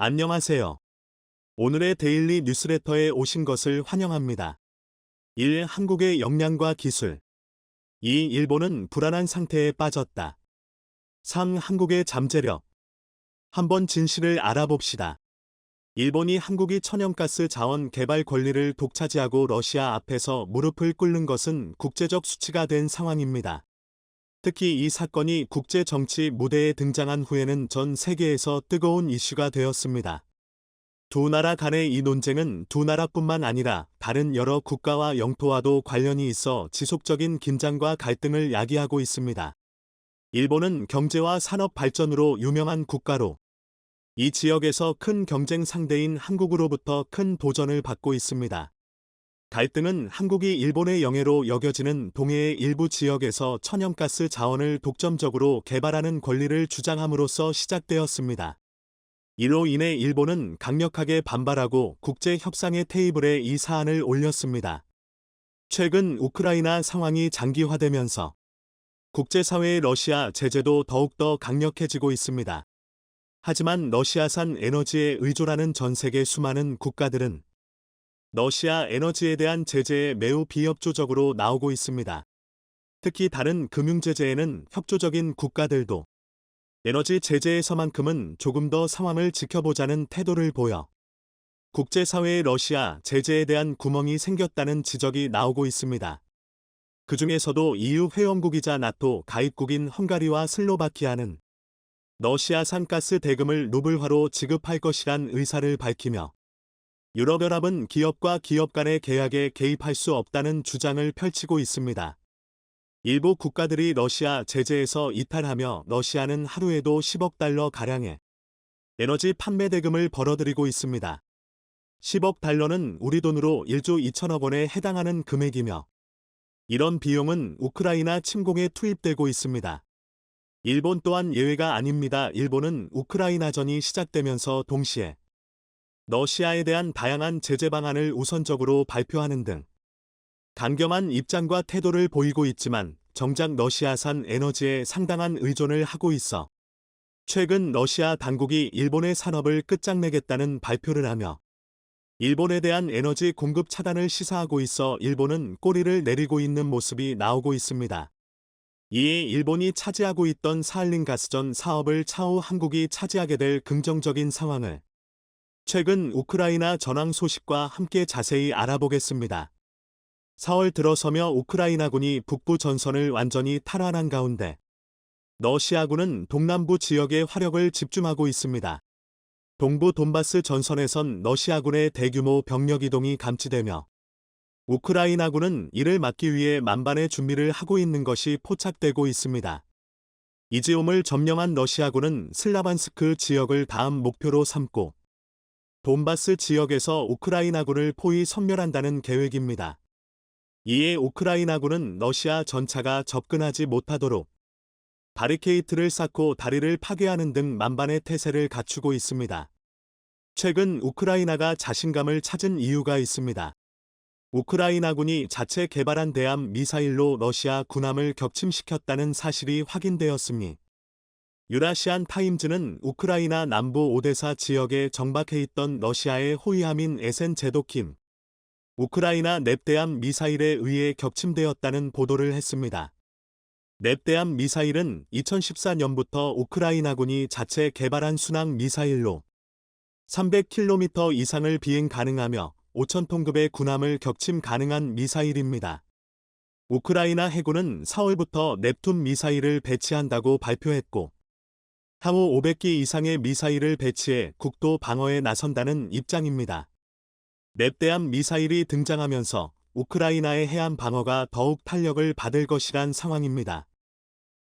안녕하세요. 오늘의 데일리 뉴스레터에 오신 것을 환영합니다. 1. 한국의 역량과 기술. 2. 일본은 불안한 상태에 빠졌다. 3. 한국의 잠재력. 한번 진실을 알아봅시다. 일본이 한국이 천연가스 자원 개발 권리를 독차지하고 러시아 앞에서 무릎을 꿇는 것은 국제적 수치가 된 상황입니다. 특히 이 사건이 국제 정치 무대에 등장한 후에는 전 세계에서 뜨거운 이슈가 되었습니다. 두 나라 간의 이 논쟁은 두 나라뿐만 아니라 다른 여러 국가와 영토와도 관련이 있어 지속적인 긴장과 갈등을 야기하고 있습니다. 일본은 경제와 산업 발전으로 유명한 국가로 이 지역에서 큰 경쟁 상대인 한국으로부터 큰 도전을 받고 있습니다. 갈등은 한국이 일본의 영해로 여겨지는 동해의 일부 지역에서 천연가스 자원을 독점적으로 개발하는 권리를 주장함으로써 시작되었습니다. 이로 인해 일본은 강력하게 반발하고 국제 협상의 테이블에 이 사안을 올렸습니다. 최근 우크라이나 상황이 장기화되면서 국제사회의 러시아 제재도 더욱더 강력해지고 있습니다. 하지만 러시아산 에너지에 의존하는 전 세계 수많은 국가들은 러시아 에너지에 대한 제재에 매우 비협조적으로 나오고 있습니다. 특히 다른 금융제재에는 협조적인 국가들도 에너지 제재에서만큼은 조금 더 상황을 지켜보자는 태도를 보여 국제사회의 러시아 제재에 대한 구멍이 생겼다는 지적이 나오고 있습니다. 그 중에서도 EU 회원국이자 나토 가입국인 헝가리와 슬로바키아는 러시아산 가스 대금을 루블화로 지급할 것이란 의사를 밝히며 유럽연합은 기업과 기업 간의 계약에 개입할 수 없다는 주장을 펼치고 있습니다. 일부 국가들이 러시아 제재에서 이탈하며 러시아는 하루에도 10억 달러 가량의 에너지 판매 대금을 벌어들이고 있습니다. 10억 달러는 우리 돈으로 1조 2천억 원에 해당하는 금액이며 이런 비용은 우크라이나 침공에 투입되고 있습니다. 일본 또한 예외가 아닙니다. 일본은 우크라이나전이 시작되면서 동시에 러시아에 대한 다양한 제재 방안을 우선적으로 발표하는 등 강경한 입장과 태도를 보이고 있지만 정작 러시아산 에너지에 상당한 의존을 하고 있어 최근 러시아 당국이 일본의 산업을 끝장내겠다는 발표를 하며 일본에 대한 에너지 공급 차단을 시사하고 있어 일본은 꼬리를 내리고 있는 모습이 나오고 있습니다. 이에 일본이 차지하고 있던 사할린 가스전 사업을 차후 한국이 차지하게 될 긍정적인 상황을 최근 우크라이나 전황 소식과 함께 자세히 알아보겠습니다. 4월 들어서며 우크라이나군이 북부 전선을 완전히 탈환한 가운데 러시아군은 동남부 지역에 화력을 집중하고 있습니다. 동부 돈바스 전선에선 러시아군의 대규모 병력 이동이 감지되며 우크라이나군은 이를 막기 위해 만반의 준비를 하고 있는 것이 포착되고 있습니다. 이지움을 점령한 러시아군은 슬라반스크 지역을 다음 목표로 삼고 돈바스 지역에서 우크라이나군을 포위 섬멸한다는 계획입니다. 이에 우크라이나군은 러시아 전차가 접근하지 못하도록 바리케이트를 쌓고 다리를 파괴하는 등 만반의 태세를 갖추고 있습니다. 최근 우크라이나가 자신감을 찾은 이유가 있습니다. 우크라이나군이 자체 개발한 대함 미사일로 러시아 군함을 격침시켰다는 사실이 확인되었으니 유라시안 타임즈는 우크라이나 남부 오데사 지역에 정박해 있던 러시아의 호위함인 에센 제도킴 우크라이나 넵대함 미사일에 의해 격침되었다는 보도를 했습니다. 넵대함 미사일은 2014년부터 우크라이나군이 자체 개발한 순항 미사일로 300km 이상을 비행 가능하며 5,000톤급의 군함을 격침 가능한 미사일입니다. 우크라이나 해군은 4월부터 넵툰 미사일을 배치한다고 발표했고 향후 500기 이상의 미사일을 배치해 국도 방어에 나선다는 입장입니다. 넵대함 미사일이 등장하면서 우크라이나의 해안 방어가 더욱 탄력을 받을 것이란 상황입니다.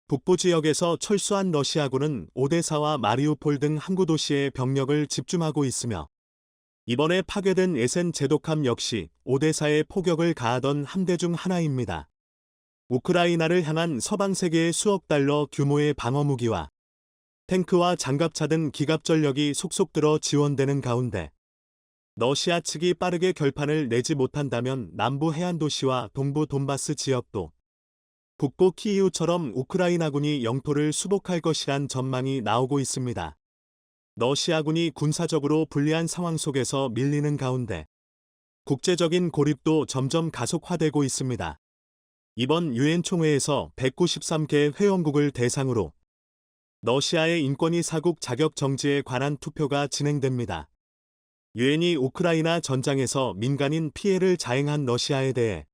북부 지역에서 철수한 러시아군은 오데사와 마리우폴 등 항구 도시에 병력을 집중하고 있으며 이번에 파괴된 에센 제독함 역시 오데사에 포격을 가하던 함대 중 하나입니다. 우크라이나를 향한 서방 세계의 수억 달러 규모의 방어 무기와 탱크와 장갑차 등 기갑 전력이 속속 들어 지원되는 가운데 러시아 측이 빠르게 결판을 내지 못한다면 남부 해안 도시와 동부 돈바스 지역도 북부 키이우처럼 우크라이나군이 영토를 수복할 것이란 전망이 나오고 있습니다. 러시아군이 군사적으로 불리한 상황 속에서 밀리는 가운데 국제적인 고립도 점점 가속화되고 있습니다. 이번 유엔 총회에서 193개 회원국을 대상으로 러시아의 인권위 사국 자격 정지에 관한 투표가 진행됩니다. 유엔이 우크라이나 전장에서 민간인 피해를 자행한 러시아에 대해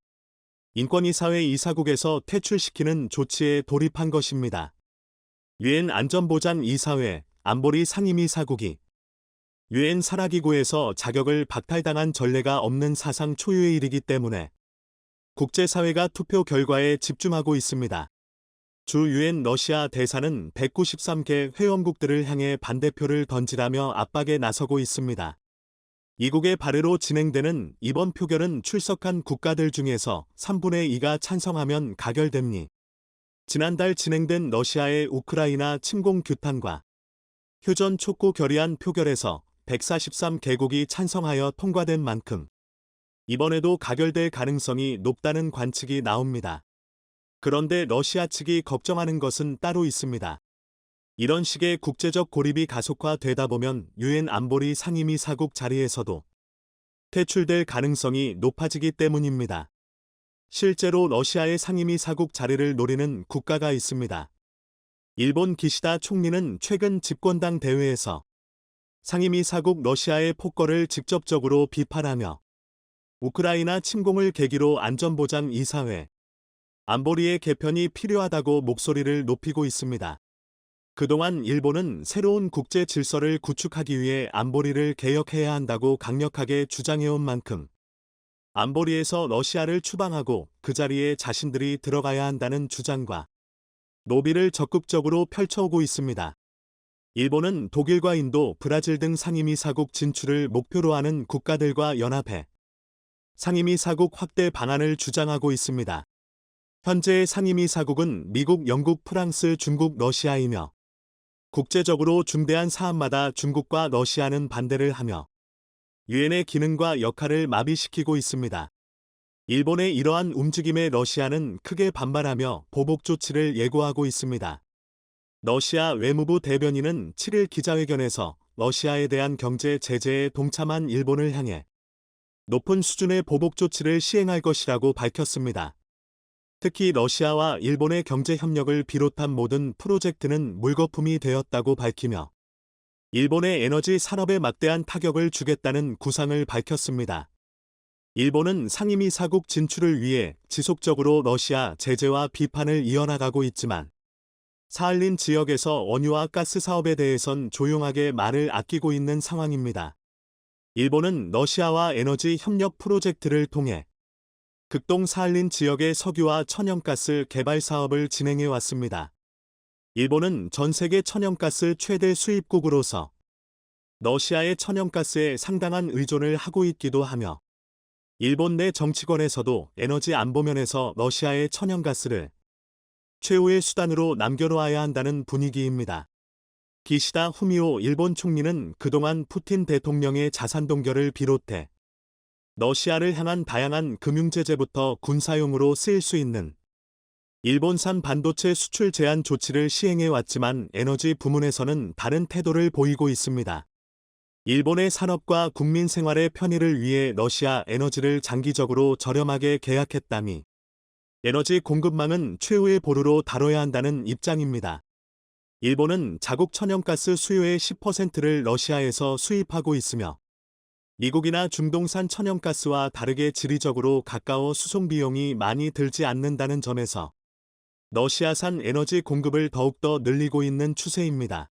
인권이사회 이사국에서 퇴출시키는 조치에 돌입한 것입니다. 유엔 안전보장 이사회 안보리 상임이사국이 유엔 산하기구에서 자격을 박탈당한 전례가 없는 사상 초유의 일이기 때문에 국제사회가 투표 결과에 집중하고 있습니다. 주 유엔 러시아 대사는 193개 회원국들을 향해 반대표를 던지라며 압박에 나서고 있습니다. 이국의 발의로 진행되는 이번 표결은 출석한 국가들 중에서 3분의 2가 찬성하면 가결됩니. 지난달 진행된 러시아의 우크라이나 침공 규탄과 휴전 촉구 결의안 표결에서 143개국이 찬성하여 통과된 만큼 이번에도 가결될 가능성이 높다는 관측이 나옵니다. 그런데 러시아 측이 걱정하는 것은 따로 있습니다. 이런 식의 국제적 고립이 가속화되다 보면 유엔 안보리 상임이사국 자리에서도 퇴출될 가능성이 높아지기 때문입니다. 실제로 러시아의 상임이사국 자리를 노리는 국가가 있습니다. 일본 기시다 총리는 최근 집권당 대회에서 상임이사국 러시아의 폭거를 직접적으로 비판하며 우크라이나 침공을 계기로 안전보장 이사회 안보리의 개편이 필요하다고 목소리를 높이고 있습니다. 그동안 일본은 새로운 국제 질서를 구축하기 위해 안보리를 개혁해야 한다고 강력하게 주장해온 만큼 안보리에서 러시아를 추방하고 그 자리에 자신들이 들어가야 한다는 주장과 로비를 적극적으로 펼쳐오고 있습니다. 일본은 독일과 인도, 브라질 등 상임이사국 진출을 목표로 하는 국가들과 연합해 상임이사국 확대 방안을 주장하고 있습니다. 현재의 상임이사국은 미국, 영국, 프랑스, 중국, 러시아이며 국제적으로 중대한 사안마다 중국과 러시아는 반대를 하며 유엔의 기능과 역할을 마비시키고 있습니다. 일본의 이러한 움직임에 러시아는 크게 반발하며 보복 조치를 예고하고 있습니다. 러시아 외무부 대변인은 7일 기자회견에서 러시아에 대한 경제 제재에 동참한 일본을 향해 높은 수준의 보복 조치를 시행할 것이라고 밝혔습니다. 특히 러시아와 일본의 경제 협력을 비롯한 모든 프로젝트는 물거품이 되었다고 밝히며 일본의 에너지 산업에 막대한 타격을 주겠다는 구상을 밝혔습니다. 일본은 상임이사국 진출을 위해 지속적으로 러시아 제재와 비판을 이어나가고 있지만 사할린 지역에서 원유와 가스 사업에 대해선 조용하게 말을 아끼고 있는 상황입니다. 일본은 러시아와 에너지 협력 프로젝트를 통해 극동 사할린 지역의 석유와 천연가스 개발 사업을 진행해 왔습니다. 일본은 전 세계 천연가스 최대 수입국으로서 러시아의 천연가스에 상당한 의존을 하고 있기도 하며 일본 내 정치권에서도 에너지 안보면에서 러시아의 천연가스를 최후의 수단으로 남겨놓아야 한다는 분위기입니다. 기시다 후미오 일본 총리는 그동안 푸틴 대통령의 자산 동결을 비롯해 러시아를 향한 다양한 금융제재부터 군사용으로 쓰일 수 있는 일본산 반도체 수출 제한 조치를 시행해 왔지만 에너지 부문에서는 다른 태도를 보이고 있습니다. 일본의 산업과 국민 생활의 편의를 위해 러시아 에너지를 장기적으로 저렴하게 계약했다니 에너지 공급망은 최후의 보루로 다뤄야 한다는 입장입니다. 일본은 자국 천연가스 수요의 10%를 러시아에서 수입하고 있으며 미국이나 중동산 천연가스와 다르게 지리적으로 가까워 수송 비용이 많이 들지 않는다는 점에서 러시아산 에너지 공급을 더욱더 늘리고 있는 추세입니다.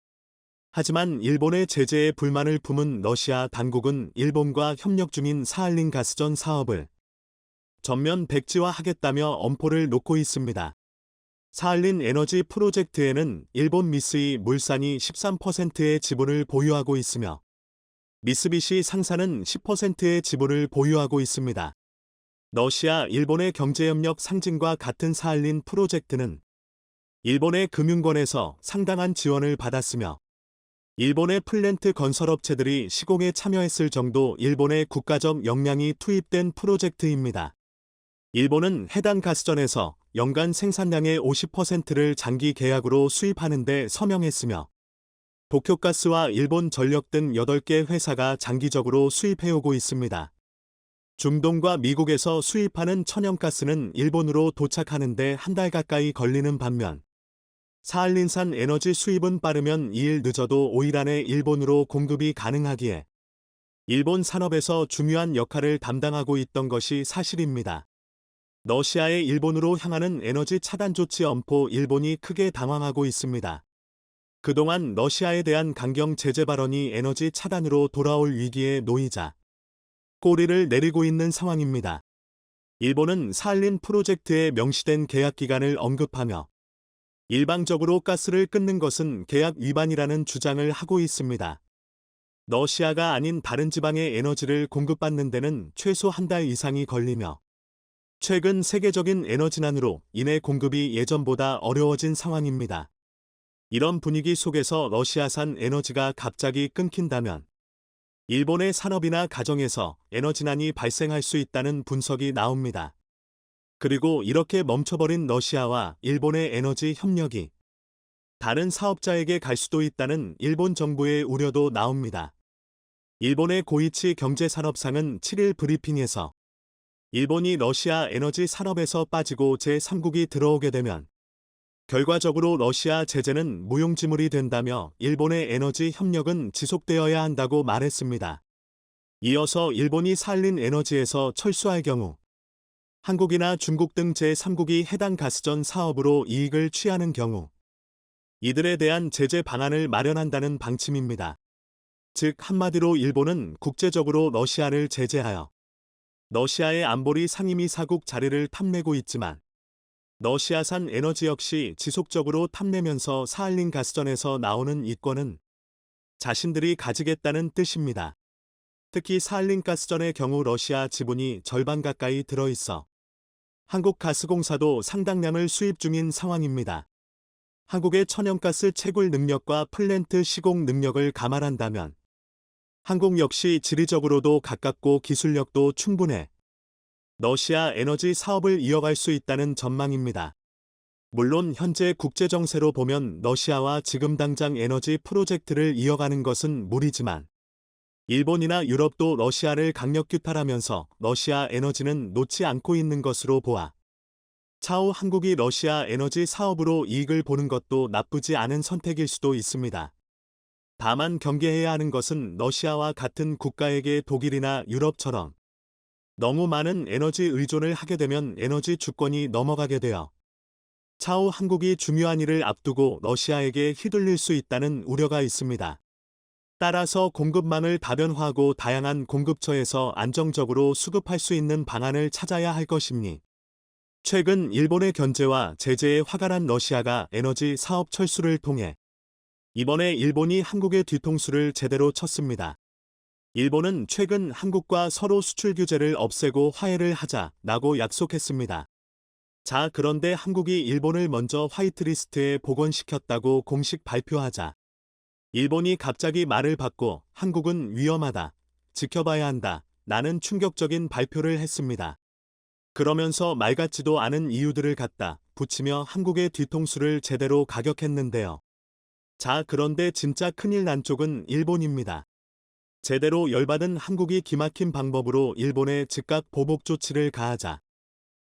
하지만 일본의 제재에 불만을 품은 러시아 당국은 일본과 협력 중인 사할린 가스전 사업을 전면 백지화하겠다며 엄포를 놓고 있습니다. 사할린 에너지 프로젝트에는 일본 미쓰이 물산이 13%의 지분을 보유하고 있으며 미쓰비시 상사는 10%의 지분을 보유하고 있습니다. 러시아, 일본의 경제협력 상징과 같은 사할린 프로젝트는 일본의 금융권에서 상당한 지원을 받았으며 일본의 플랜트 건설업체들이 시공에 참여했을 정도 일본의 국가적 역량이 투입된 프로젝트입니다. 일본은 해당 가스전에서 연간 생산량의 50%를 장기 계약으로 수입하는 데 서명했으며 도쿄가스와 일본 전력 등 8개 회사가 장기적으로 수입해오고 있습니다. 중동과 미국에서 수입하는 천연가스는 일본으로 도착하는데 한 달 가까이 걸리는 반면 사할린산 에너지 수입은 빠르면 2일 늦어도 5일 안에 일본으로 공급이 가능하기에 일본 산업에서 중요한 역할을 담당하고 있던 것이 사실입니다. 러시아의 일본으로 향하는 에너지 차단 조치 엄포 일본이 크게 당황하고 있습니다. 그동안 러시아에 대한 강경 제재 발언이 에너지 차단으로 돌아올 위기에 놓이자 꼬리를 내리고 있는 상황입니다. 일본은 사할린 프로젝트에 명시된 계약 기간을 언급하며 일방적으로 가스를 끊는 것은 계약 위반이라는 주장을 하고 있습니다. 러시아가 아닌 다른 지방의 에너지를 공급받는 데는 최소 한 달 이상이 걸리며 최근 세계적인 에너지난으로 인해 공급이 예전보다 어려워진 상황입니다. 이런 분위기 속에서 러시아산 에너지가 갑자기 끊긴다면 일본의 산업이나 가정에서 에너지난이 발생할 수 있다는 분석이 나옵니다. 그리고 이렇게 멈춰버린 러시아와 일본의 에너지 협력이 다른 사업자에게 갈 수도 있다는 일본 정부의 우려도 나옵니다. 일본의 고이치 경제산업상은 7일 브리핑에서 일본이 러시아 에너지 산업에서 빠지고 제3국이 들어오게 되면 결과적으로 러시아 제재는 무용지물이 된다며 일본의 에너지 협력은 지속되어야 한다고 말했습니다. 이어서 일본이 사할린 에너지에서 철수할 경우 한국이나 중국 등 제3국이 해당 가스전 사업으로 이익을 취하는 경우 이들에 대한 제재 방안을 마련한다는 방침입니다. 즉 한마디로 일본은 국제적으로 러시아를 제재하여 러시아의 안보리 상임이사국 자리를 탐내고 있지만 러시아산 에너지 역시 지속적으로 탐내면서 사할린 가스전에서 나오는 이권은 자신들이 가지겠다는 뜻입니다. 특히 사할린 가스전의 경우 러시아 지분이 절반 가까이 들어있어 한국가스공사도 상당량을 수입 중인 상황입니다. 한국의 천연가스 채굴 능력과 플랜트 시공 능력을 감안한다면 한국 역시 지리적으로도 가깝고 기술력도 충분해 러시아 에너지 사업을 이어갈 수 있다는 전망입니다. 물론 현재 국제정세로 보면 러시아와 지금 당장 에너지 프로젝트를 이어가는 것은 무리지만 일본이나 유럽도 러시아를 강력 규탄하면서 러시아 에너지는 놓지 않고 있는 것으로 보아 차후 한국이 러시아 에너지 사업으로 이익을 보는 것도 나쁘지 않은 선택일 수도 있습니다. 다만 경계해야 하는 것은 러시아와 같은 국가에게 독일이나 유럽처럼 너무 많은 에너지 의존을 하게 되면 에너지 주권이 넘어가게 되어 차후 한국이 중요한 일을 앞두고 러시아에게 휘둘릴 수 있다는 우려가 있습니다. 따라서 공급망을 다변화하고 다양한 공급처에서 안정적으로 수급할 수 있는 방안을 찾아야 할 것이니 최근 일본의 견제와 제재에 화가 난 러시아가 에너지 사업 철수를 통해 이번에 일본이 한국의 뒤통수를 제대로 쳤습니다. 일본은 최근 한국과 서로 수출 규제를 없애고 화해를 하자라고 약속했습니다. 자, 그런데 한국이 일본을 먼저 화이트리스트에 복원시켰다고 공식 발표하자 일본이 갑자기 말을 바꿔 한국은 위험하다, 지켜봐야 한다, 라는 충격적인 발표를 했습니다. 그러면서 말 같지도 않은 이유들을 갖다 붙이며 한국의 뒤통수를 제대로 가격했는데요. 자, 그런데 진짜 큰일 난 쪽은 일본입니다. 제대로 열받은 한국이 기막힌 방법으로 일본에 즉각 보복 조치를 가하자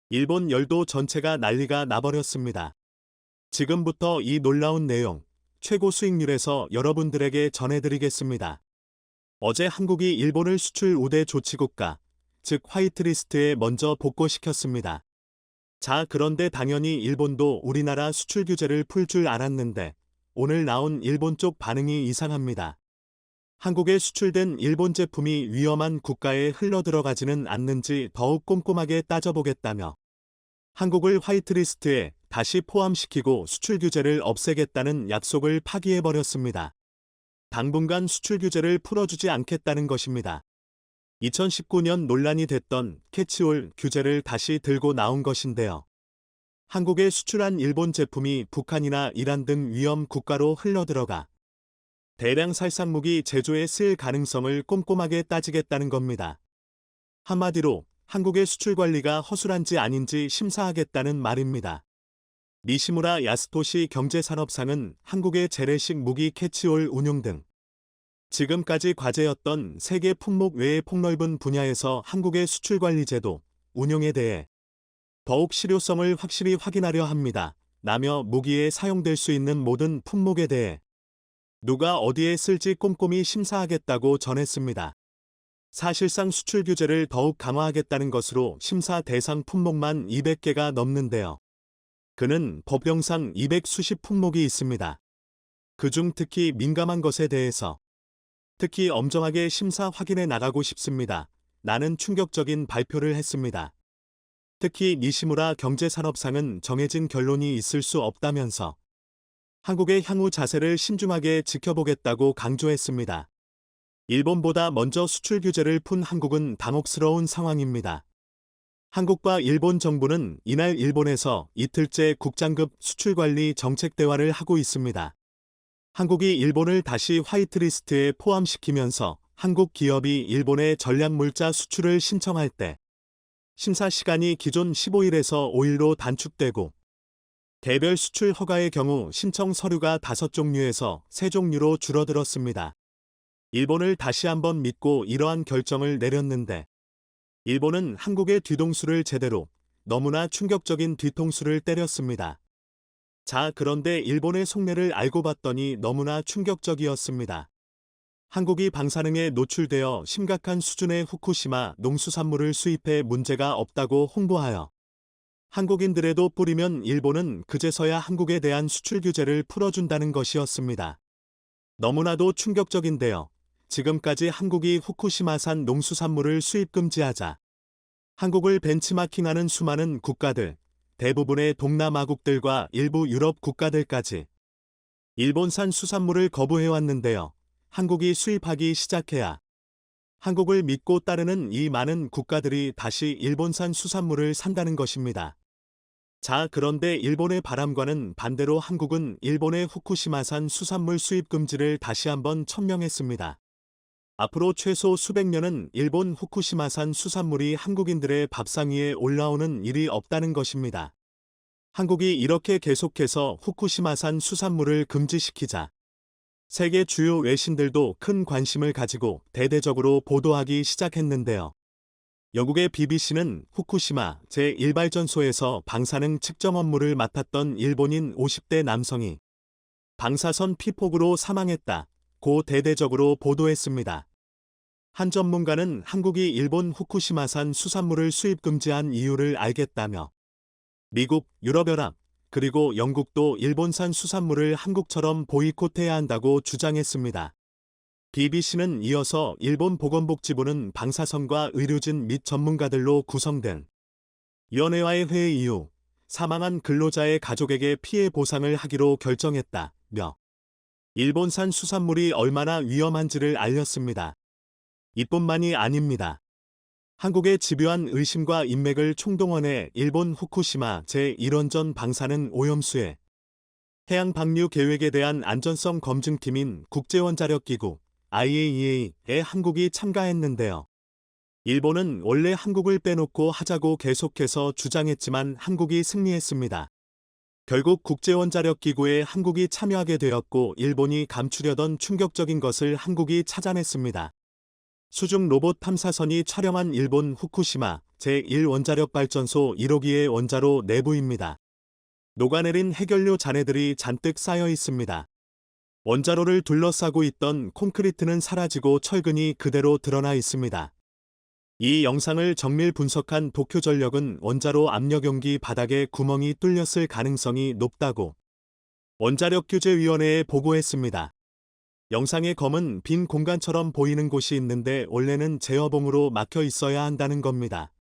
일본 열도 전체가 난리가 나버렸습니다. 지금부터 이 놀라운 내용 최고 수익률에서 여러분들에게 전해드리겠습니다. 어제 한국이 일본을 수출 우대 조치국가, 즉 화이트리스트에 먼저 복구시켰습니다. 자, 그런데 당연히 일본도 우리나라 수출 규제를 풀 줄 알았는데 오늘 나온 일본 쪽 반응이 이상합니다. 한국에 수출된 일본 제품이 위험한 국가에 흘러들어가지는 않는지 더욱 꼼꼼하게 따져보겠다며 한국을 화이트리스트에 다시 포함시키고 수출 규제를 없애겠다는 약속을 파기해버렸습니다. 당분간 수출 규제를 풀어주지 않겠다는 것입니다. 2019년 논란이 됐던 캐치올 규제를 다시 들고 나온 것인데요. 한국에 수출한 일본 제품이 북한이나 이란 등 위험 국가로 흘러들어가 대량 살상무기 제조에 쓰일 가능성을 꼼꼼하게 따지겠다는 겁니다. 한마디로 한국의 수출 관리가 허술한지 아닌지 심사하겠다는 말입니다. 니시무라 야스토시 경제산업상은 한국의 재래식 무기 캐치올 운용 등 지금까지 과제였던 세계 품목 외의 폭넓은 분야에서 한국의 수출관리 제도, 운용에 대해 더욱 실효성을 확실히 확인하려 합니다. 라며 무기에 사용될 수 있는 모든 품목에 대해 누가 어디에 쓸지 꼼꼼히 심사하겠다고 전했습니다. 사실상 수출 규제를 더욱 강화하겠다는 것으로 심사 대상 품목만 200개가 넘는데요. 그는 법령상 200수십 품목이 있습니다. 그중 특히 민감한 것에 대해서 특히 엄정하게 심사 확인해 나가고 싶습니다. 라는 충격적인 발표를 했습니다. 특히 니시무라 경제산업상은 정해진 결론이 있을 수 없다면서 한국의 향후 자세를 신중하게 지켜보겠다고 강조했습니다. 일본보다 먼저 수출 규제를 푼 한국은 당혹스러운 상황입니다. 한국과 일본 정부는 이날 일본에서 이틀째 국장급 수출관리 정책 대화를 하고 있습니다. 한국이 일본을 다시 화이트리스트에 포함시키면서 한국 기업이 일본의 전략물자 수출을 신청할 때 심사 시간이 기존 15일에서 5일로 단축되고 개별 수출 허가의 경우 신청 서류가 5종류에서 3종류로 줄어들었습니다. 일본을 다시 한번 믿고 이러한 결정을 내렸는데 일본은 한국의 뒤통수를 제대로 너무나 충격적인 뒤통수를 때렸습니다. 자, 그런데 일본의 속내를 알고 봤더니 너무나 충격적이었습니다. 한국이 방사능에 노출되어 심각한 수준의 후쿠시마 농수산물을 수입해 문제가 없다고 홍보하여 한국인들에도 뿌리면 일본은 그제서야 한국에 대한 수출 규제를 풀어준다는 것이었습니다. 너무나도 충격적인데요. 지금까지 한국이 후쿠시마산 농수산물을 수입 금지하자 한국을 벤치마킹하는 수많은 국가들, 대부분의 동남아국들과 일부 유럽 국가들까지 일본산 수산물을 거부해왔는데요. 한국이 수입하기 시작해야 한국을 믿고 따르는 이 많은 국가들이 다시 일본산 수산물을 산다는 것입니다. 자, 그런데 일본의 바람과는 반대로 한국은 일본의 후쿠시마산 수산물 수입 금지를 다시 한번 천명했습니다. 앞으로 최소 수백 년은 일본 후쿠시마산 수산물이 한국인들의 밥상 위에 올라오는 일이 없다는 것입니다. 한국이 이렇게 계속해서 후쿠시마산 수산물을 금지시키자 세계 주요 외신들도 큰 관심을 가지고 대대적으로 보도하기 시작했는데요. 영국의 BBC는 후쿠시마 제1발전소에서 방사능 측정 업무를 맡았던 일본인 50대 남성이 방사선 피폭으로 사망했다고 대대적으로 보도했습니다. 한 전문가는 한국이 일본 후쿠시마산 수산물을 수입 금지한 이유를 알겠다며 미국, 유럽연합, 그리고 영국도 일본산 수산물을 한국처럼 보이콧해야 한다고 주장했습니다. BBC는 이어서 일본 보건복지부는 방사선과 의료진 및 전문가들로 구성된 위원회와의 회의 이후 사망한 근로자의 가족에게 피해 보상을 하기로 결정했다며 일본산 수산물이 얼마나 위험한지를 알렸습니다. 이뿐만이 아닙니다. 한국의 집요한 의심과 인맥을 총동원해 일본 후쿠시마 제1원전 방사능 오염수의 해양 방류 계획에 대한 안전성 검증팀인 국제원자력기구 IAEA에 한국이 참가했는데요. 일본은 원래 한국을 빼놓고 하자고 계속해서 주장했지만 한국이 승리했습니다. 결국 국제원자력기구에 한국이 참여하게 되었고 일본이 감추려던 충격적인 것을 한국이 찾아냈습니다. 수중 로봇 탐사선이 촬영한 일본 후쿠시마 제1원자력발전소 1호기의 원자로 내부입니다. 녹아내린 해결료 잔해들이 잔뜩 쌓여 있습니다. 원자로를 둘러싸고 있던 콘크리트는 사라지고 철근이 그대로 드러나 있습니다. 이 영상을 정밀 분석한 도쿄전력은 원자로 압력용기 바닥에 구멍이 뚫렸을 가능성이 높다고 원자력규제위원회에 보고했습니다. 영상의 검은 빈 공간처럼 보이는 곳이 있는데 원래는 제어봉으로 막혀 있어야 한다는 겁니다.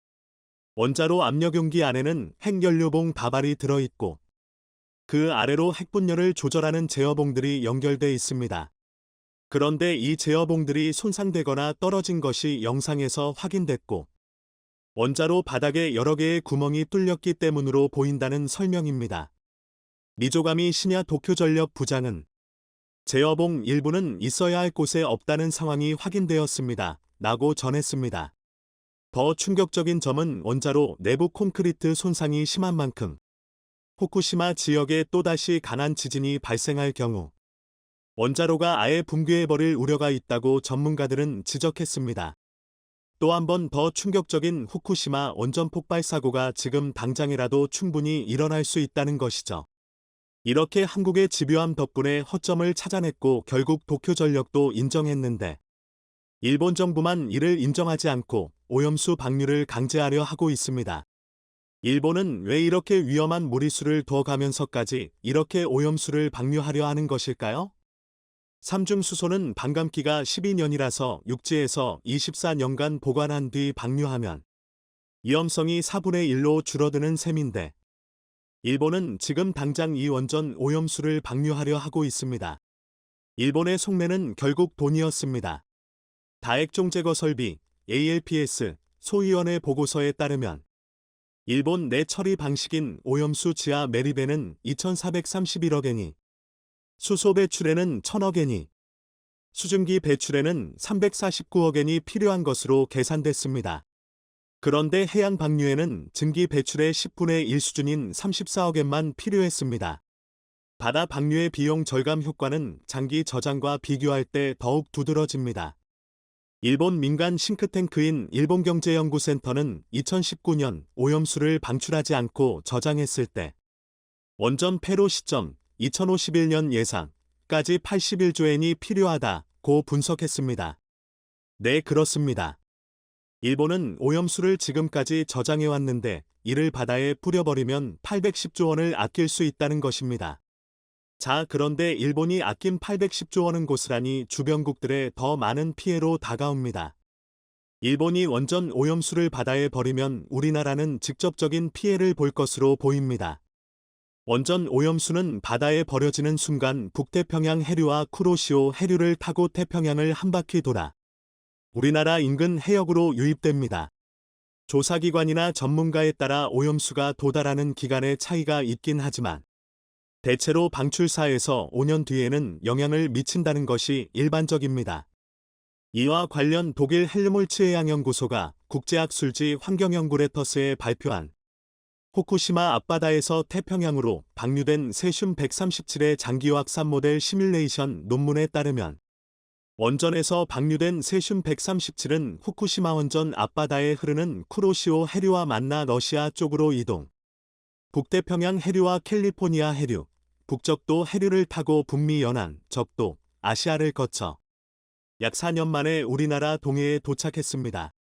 원자로 압력용기 안에는 핵연료봉 다발이 들어있고 그 아래로 핵분열을 조절하는 제어봉들이 연결돼 있습니다. 그런데 이 제어봉들이 손상되거나 떨어진 것이 영상에서 확인됐고 원자로 바닥에 여러 개의 구멍이 뚫렸기 때문으로 보인다는 설명입니다. 미조가미 시냐 도쿄전력 부장은 제어봉 일부는 있어야 할 곳에 없다는 상황이 확인되었습니다. 라고 전했습니다. 더 충격적인 점은 원자로 내부 콘크리트 손상이 심한 만큼 후쿠시마 지역에 또다시 강한 지진이 발생할 경우 원자로가 아예 붕괴해버릴 우려가 있다고 전문가들은 지적했습니다. 또 한 번 더 충격적인 후쿠시마 원전 폭발 사고가 지금 당장이라도 충분히 일어날 수 있다는 것이죠. 이렇게 한국의 집요함 덕분에 허점을 찾아냈고 결국 도쿄전력도 인정했는데 일본 정부만 이를 인정하지 않고 오염수 방류를 강제하려 하고 있습니다. 일본은 왜 이렇게 위험한 무리수를 둬가면서까지 이렇게 오염수를 방류하려 하는 것일까요? 삼중수소는 반감기가 12년이라서 육지에서 24년간 보관한 뒤 방류하면 위험성이 4분의 1로 줄어드는 셈인데 일본은 지금 당장 이 원전 오염수를 방류하려 하고 있습니다. 일본의 속내는 결국 돈이었습니다. 다액종 제거 설비 ALPS 소위원회 보고서에 따르면 일본 내 처리 방식인 오염수 지하 매립에는 2,431억 엔이, 수소 배출에는 1,000억 엔이, 수증기 배출에는 349억 엔이 필요한 것으로 계산됐습니다. 그런데 해양 방류에는 증기 배출의 10분의 1 수준인 34억 엔만 필요했습니다. 바다 방류의 비용 절감 효과는 장기 저장과 비교할 때 더욱 두드러집니다. 일본 민간 싱크탱크인 일본경제연구센터는 2019년 오염수를 방출하지 않고 저장했을 때 원전 폐로 시점 2051년 예상까지 81조 엔이 필요하다고 분석했습니다. 네, 그렇습니다. 일본은 오염수를 지금까지 저장해왔는데 이를 바다에 뿌려버리면 810조 원을 아낄 수 있다는 것입니다. 자, 그런데 일본이 아낀 810조 원은 고스란히 주변국들의 더 많은 피해로 다가옵니다. 일본이 원전 오염수를 바다에 버리면 우리나라는 직접적인 피해를 볼 것으로 보입니다. 원전 오염수는 바다에 버려지는 순간 북태평양 해류와 쿠로시오 해류를 타고 태평양을 한 바퀴 돌아 우리나라 인근 해역으로 유입됩니다. 조사기관이나 전문가에 따라 오염수가 도달하는 기간의 차이가 있긴 하지만 대체로 방출사에서 5년 뒤에는 영향을 미친다는 것이 일반적입니다. 이와 관련 독일 헬무홀츠해양연구소가 국제학술지 환경연구레터스에 발표한 후쿠시마 앞바다에서 태평양으로 방류된 세슘 137의 장기 확산 모델 시뮬레이션 논문에 따르면 원전에서 방류된 세슘 137은 후쿠시마 원전 앞바다에 흐르는 쿠로시오 해류와 만나 러시아 쪽으로 이동. 북태평양 해류와 캘리포니아 해류, 북적도 해류를 타고 북미 연안, 적도, 아시아를 거쳐 약 4년 만에 우리나라 동해에 도착했습니다.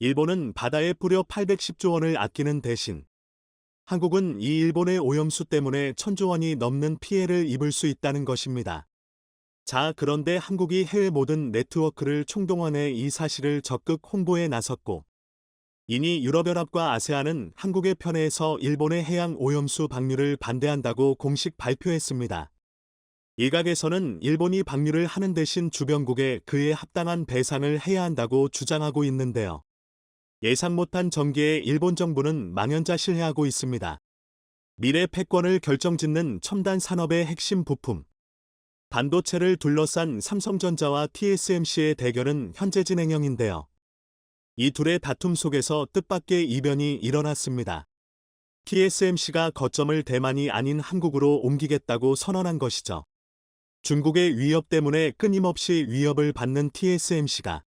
일본은 바다에 뿌려 810조 원을 아끼는 대신 한국은 이 일본의 오염수 때문에 1,000조 원이 넘는 피해를 입을 수 있다는 것입니다. 자, 그런데 한국이 해외 모든 네트워크를 총동원해 이 사실을 적극 홍보에 나섰고 이니 유럽연합과 아세안은 한국의 편에 서 일본의 해양 오염수 방류를 반대한다고 공식 발표했습니다. 일각에서는 일본이 방류를 하는 대신 주변국에 그에 합당한 배상을 해야 한다고 주장하고 있는데요. 예상 못한 전개에 일본 정부는 망연자실해하고 있습니다. 미래 패권을 결정짓는 첨단 산업의 핵심 부품. 반도체를 둘러싼 삼성전자와 TSMC의 대결은 현재 진행형인데요. 이 둘의 다툼 속에서 뜻밖의 이변이 일어났습니다. TSMC가 거점을 대만이 아닌 한국으로 옮기겠다고 선언한 것이죠. 중국의 위협 때문에 끊임없이 위협을 받는 TSMC가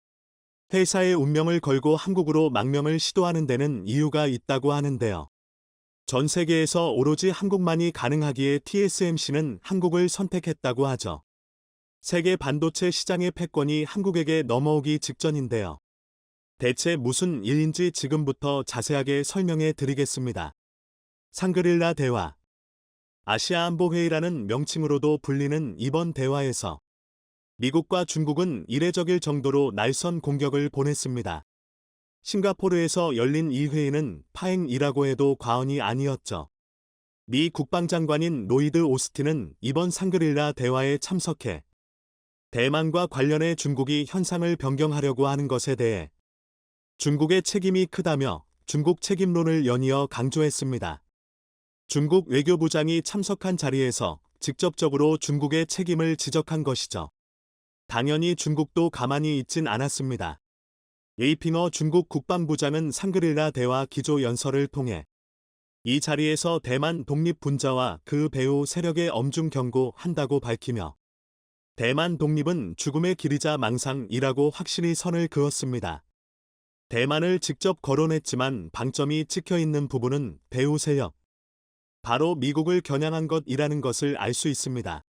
회사의 운명을 걸고 한국으로 망명을 시도하는 데는 이유가 있다고 하는데요. 전 세계에서 오로지 한국만이 가능하기에 TSMC는 한국을 선택했다고 하죠. 세계 반도체 시장의 패권이 한국에게 넘어오기 직전인데요. 대체 무슨 일인지 지금부터 자세하게 설명해 드리겠습니다. 상그릴라 대화. 아시아안보회의라는 명칭으로도 불리는 이번 대화에서 미국과 중국은 이례적일 정도로 날선 공격을 보냈습니다. 싱가포르에서 열린 이 회의는 파행이라고 해도 과언이 아니었죠. 미 국방장관인 로이드 오스틴은 이번 상그릴라 대화에 참석해 대만과 관련해 중국이 현상을 변경하려고 하는 것에 대해 중국의 책임이 크다며 중국 책임론을 연이어 강조했습니다. 중국 외교부장이 참석한 자리에서 직접적으로 중국의 책임을 지적한 것이죠. 당연히 중국도 가만히 있진 않았습니다. 에이핑어 중국 국방부장은 상그릴라 대화 기조 연설을 통해 이 자리에서 대만 독립분자와 그 배후 세력에 엄중 경고한다고 밝히며 대만 독립은 죽음의 길이자 망상이라고 확실히 선을 그었습니다. 대만을 직접 거론했지만 방점이 찍혀 있는 부분은 배후 세력, 바로 미국을 겨냥한 것이라는 것을 알 수 있습니다.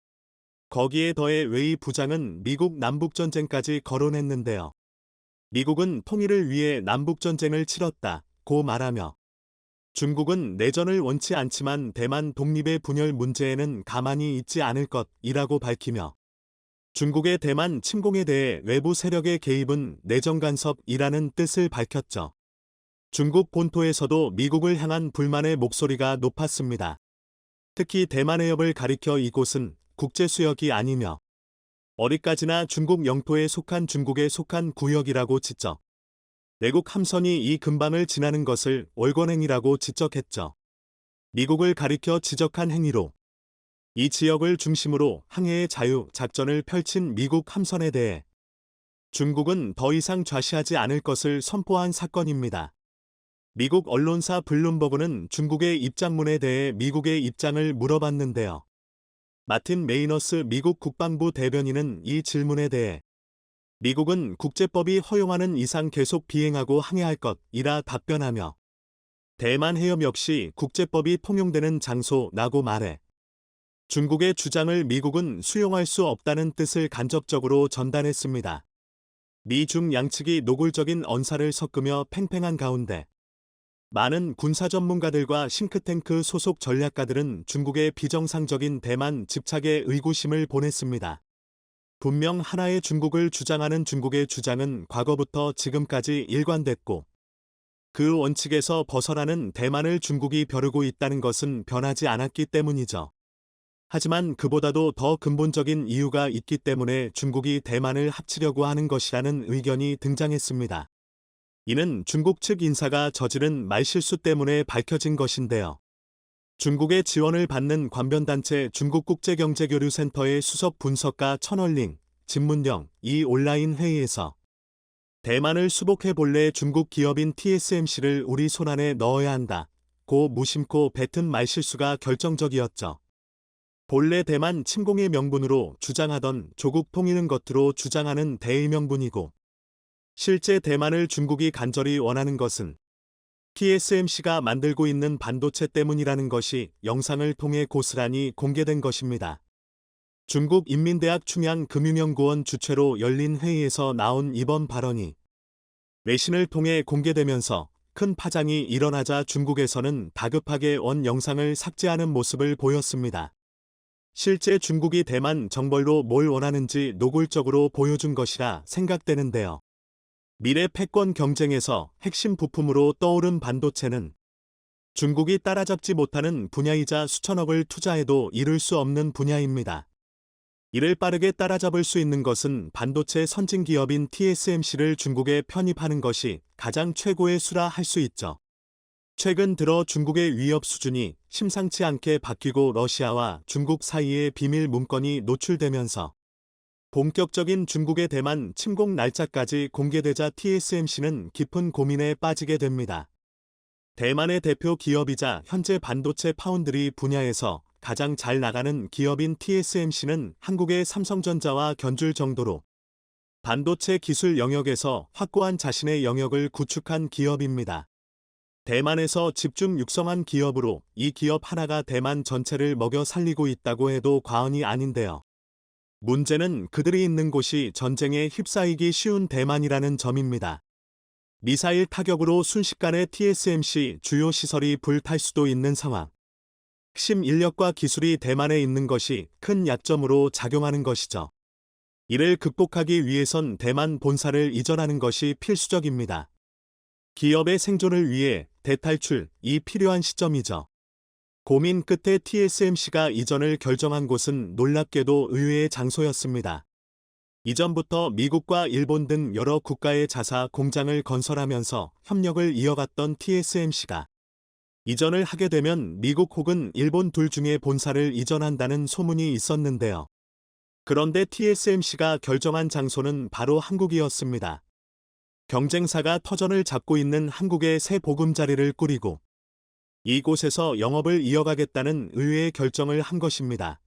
거기에 더해 웨이 부장은 미국 남북전쟁까지 거론했는데요. 미국은 통일을 위해 남북전쟁을 치렀다고 말하며 중국은 내전을 원치 않지만 대만 독립의 분열 문제에는 가만히 있지 않을 것이라고 밝히며 중국의 대만 침공에 대해 외부 세력의 개입은 내정 간섭이라는 뜻을 밝혔죠. 중국 본토에서도 미국을 향한 불만의 목소리가 높았습니다. 특히 대만 해협을 가리켜 이곳은 국제수역이 아니며 어디까지나 중국 영토에 속한 중국에 속한 구역이라고 지적. 외국 함선이 이 근방을 지나는 것을 월권행위라고 지적했죠. 미국을 가리켜 지적한 행위로 이 지역을 중심으로 항해의 자유 작전을 펼친 미국 함선에 대해 중국은 더 이상 좌시하지 않을 것을 선포한 사건입니다. 미국 언론사 블룸버그는 중국의 입장문에 대해 미국의 입장을 물어봤는데요. 마틴 메이너스 미국 국방부 대변인은 이 질문에 대해 미국은 국제법이 허용하는 이상 계속 비행하고 항해할 것이라 답변하며 대만 해협 역시 국제법이 통용되는 장소라고 말해 중국의 주장을 미국은 수용할 수 없다는 뜻을 간접적으로 전달했습니다. 미중 양측이 노골적인 언사를 섞으며 팽팽한 가운데 많은 군사 전문가들과 싱크탱크 소속 전략가들은 중국의 비정상적인 대만 집착에 의구심을 보냈습니다. 분명 하나의 중국을 주장하는 중국의 주장은 과거부터 지금까지 일관됐고 그 원칙에서 벗어나는 대만을 중국이 벼르고 있다는 것은 변하지 않았기 때문이죠. 하지만 그보다도 더 근본적인 이유가 있기 때문에 중국이 대만을 합치려고 하는 것이라는 의견이 등장했습니다. 이는 중국 측 인사가 저지른 말실수 때문에 밝혀진 것인데요. 중국의 지원을 받는 관변단체 중국국제경제교류센터의 수석 분석가 천얼링, 진문령 이 온라인 회의에서 대만을 수복해 본래 중국 기업인 TSMC를 우리 손안에 넣어야 한다. 고 무심코 뱉은 말실수가 결정적이었죠. 본래 대만 침공의 명분으로 주장하던 조국 통일은 겉으로 주장하는 대의명분이고 실제 대만을 중국이 간절히 원하는 것은 TSMC가 만들고 있는 반도체 때문이라는 것이 영상을 통해 고스란히 공개된 것입니다. 중국 인민대학 충양금융연구원 주최로 열린 회의에서 나온 이번 발언이 외신을 통해 공개되면서 큰 파장이 일어나자 중국에서는 다급하게 원 영상을 삭제하는 모습을 보였습니다. 실제 중국이 대만 정벌로 뭘 원하는지 노골적으로 보여준 것이라 생각되는데요. 미래 패권 경쟁에서 핵심 부품으로 떠오른 반도체는 중국이 따라잡지 못하는 분야이자 수천억을 투자해도 이룰 수 없는 분야입니다. 이를 빠르게 따라잡을 수 있는 것은 반도체 선진기업인 TSMC를 중국에 편입하는 것이 가장 최고의 수라 할 수 있죠. 최근 들어 중국의 위협 수준이 심상치 않게 바뀌고 러시아와 중국 사이의 비밀 문건이 노출되면서 본격적인 중국의 대만 침공 날짜까지 공개되자 TSMC는 깊은 고민에 빠지게 됩니다. 대만의 대표 기업이자 현재 반도체 파운드리 분야에서 가장 잘 나가는 기업인 TSMC는 한국의 삼성전자와 견줄 정도로 반도체 기술 영역에서 확고한 자신의 영역을 구축한 기업입니다. 대만에서 집중 육성한 기업으로 이 기업 하나가 대만 전체를 먹여 살리고 있다고 해도 과언이 아닌데요. 문제는 그들이 있는 곳이 전쟁에 휩싸이기 쉬운 대만이라는 점입니다. 미사일 타격으로 순식간에 TSMC 주요 시설이 불탈 수도 있는 상황. 핵심 인력과 기술이 대만에 있는 것이 큰 약점으로 작용하는 것이죠. 이를 극복하기 위해선 대만 본사를 이전하는 것이 필수적입니다. 기업의 생존을 위해 대탈출이 필요한 시점이죠. 고민 끝에 TSMC가 이전을 결정한 곳은 놀랍게도 의외의 장소였습니다. 이전부터 미국과 일본 등 여러 국가의 자사 공장을 건설하면서 협력을 이어갔던 TSMC가 이전을 하게 되면 미국 혹은 일본 둘 중에 본사를 이전한다는 소문이 있었는데요. 그런데 TSMC가 결정한 장소는 바로 한국이었습니다. 경쟁사가 터전을 잡고 있는 한국에 새 보금자리를 꾸리고 이곳에서 영업을 이어가겠다는 의회의 결정을 한 것입니다.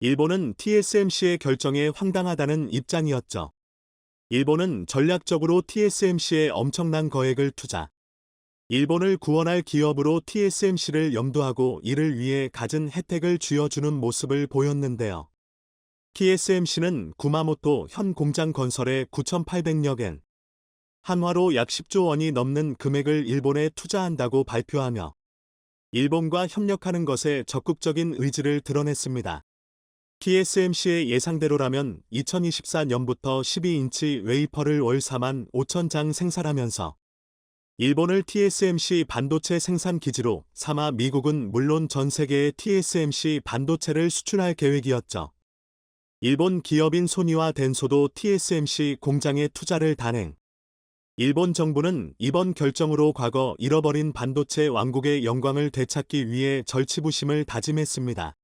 일본은 TSMC의 결정에 황당하다는 입장이었죠. 일본은 전략적으로 TSMC에 엄청난 거액을 투자, 일본을 구원할 기업으로 TSMC를 염두하고 이를 위해 갖은 혜택을 쥐어주는 모습을 보였는데요. TSMC는 구마모토 현 공장 건설에 9,800억 엔, 한화로 약 10조 원이 넘는 금액을 일본에 투자한다고 발표하며 일본과 협력하는 것에 적극적인 의지를 드러냈습니다. TSMC의 예상대로라면 2024년부터 12인치 웨이퍼를 월 4만 5천 장 생산하면서 일본을 TSMC 반도체 생산 기지로 삼아 미국은 물론 전 세계에 TSMC 반도체를 수출할 계획이었죠. 일본 기업인 소니와 덴소도 TSMC 공장에 투자를 단행. 일본 정부는 이번 결정으로 과거 잃어버린 반도체 왕국의 영광을 되찾기 위해 절치부심을 다짐했습니다.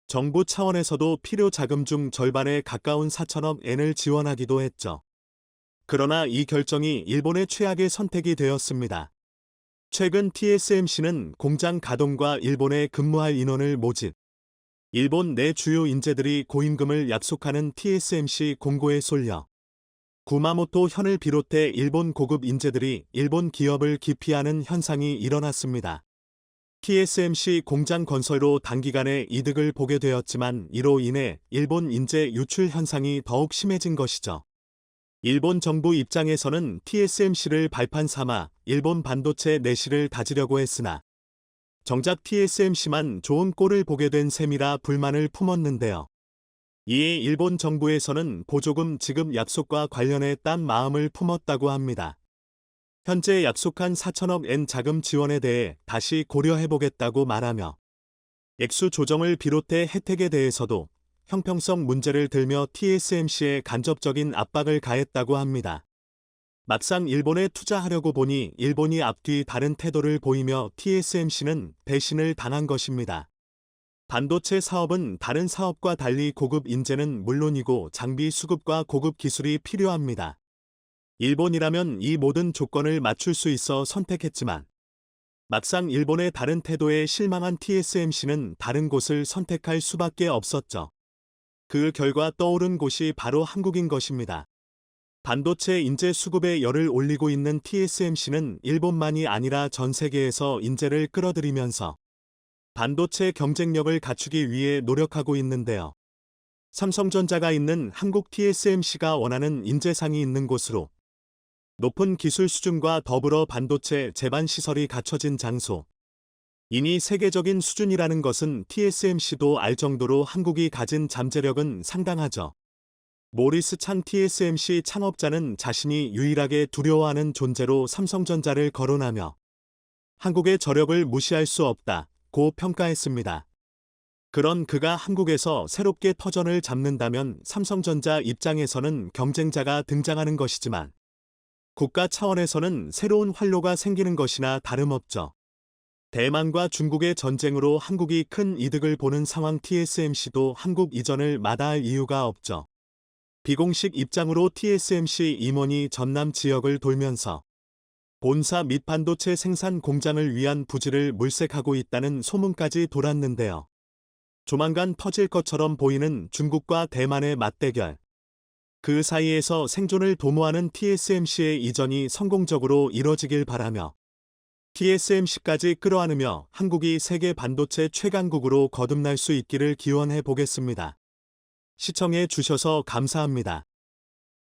정부 차원에서도 필요 자금 중 절반에 가까운 4천억 엔을 지원하기도 했죠. 그러나 이 결정이 일본의 최악의 선택이 되었습니다. 최근 TSMC는 공장 가동과 일본에 근무할 인원을 모집, 일본 내 주요 인재들이 고임금을 약속하는 TSMC 공고에 쏠려 구마모토 현을 비롯해 일본 고급 인재들이 일본 기업을 기피하는 현상이 일어났습니다. TSMC 공장 건설로 단기간에 이득을 보게 되었지만 이로 인해 일본 인재 유출 현상이 더욱 심해진 것이죠. 일본 정부 입장에서는 TSMC를 발판 삼아 일본 반도체 내실을 다지려고 했으나 정작 TSMC만 좋은 꼴을 보게 된 셈이라 불만을 품었는데요. 이에 일본 정부에서는 보조금 지급 약속과 관련해 딴 마음을 품었다고 합니다. 현재 약속한 4천억 엔 자금 지원에 대해 다시 고려해보겠다고 말하며 액수 조정을 비롯해 혜택에 대해서도 형평성 문제를 들며 TSMC에 간접적인 압박을 가했다고 합니다. 막상 일본에 투자하려고 보니 일본이 앞뒤 다른 태도를 보이며 TSMC는 배신을 당한 것입니다. 반도체 사업은 다른 사업과 달리 고급 인재는 물론이고 장비 수급과 고급 기술이 필요합니다. 일본이라면 이 모든 조건을 맞출 수 있어 선택했지만 막상 일본의 다른 태도에 실망한 TSMC는 다른 곳을 선택할 수밖에 없었죠. 그 결과 떠오른 곳이 바로 한국인 것입니다. 반도체 인재 수급에 열을 올리고 있는 TSMC는 일본만이 아니라 전 세계에서 인재를 끌어들이면서 반도체 경쟁력을 갖추기 위해 노력하고 있는데요. 삼성전자가 있는 한국 TSMC가 원하는 인재상이 있는 곳으로 높은 기술 수준과 더불어 반도체 제반 시설이 갖춰진 장소. 이니 세계적인 수준이라는 것은 TSMC도 알 정도로 한국이 가진 잠재력은 상당하죠. 모리스 창 TSMC 창업자는 자신이 유일하게 두려워하는 존재로 삼성전자를 거론하며 한국의 저력을 무시할 수 없다고 평가했습니다. 그런 그가 한국에서 새롭게 터전을 잡는다면 삼성전자 입장에서는 경쟁자가 등장하는 것이지만 국가 차원에서는 새로운 활로가 생기는 것이나 다름없죠. 대만과 중국의 전쟁으로 한국이 큰 이득을 보는 상황 TSMC도 한국 이전을 마다할 이유가 없죠. 비공식 입장으로 TSMC 임원이 전남 지역을 돌면서 본사 및 반도체 생산 공장을 위한 부지를 물색하고 있다는 소문까지 돌았는데요. 조만간 터질 것처럼 보이는 중국과 대만의 맞대결. 그 사이에서 생존을 도모하는 TSMC의 이전이 성공적으로 이뤄지길 바라며 TSMC까지 끌어안으며 한국이 세계 반도체 최강국으로 거듭날 수 있기를 기원해 보겠습니다. 시청해 주셔서 감사합니다.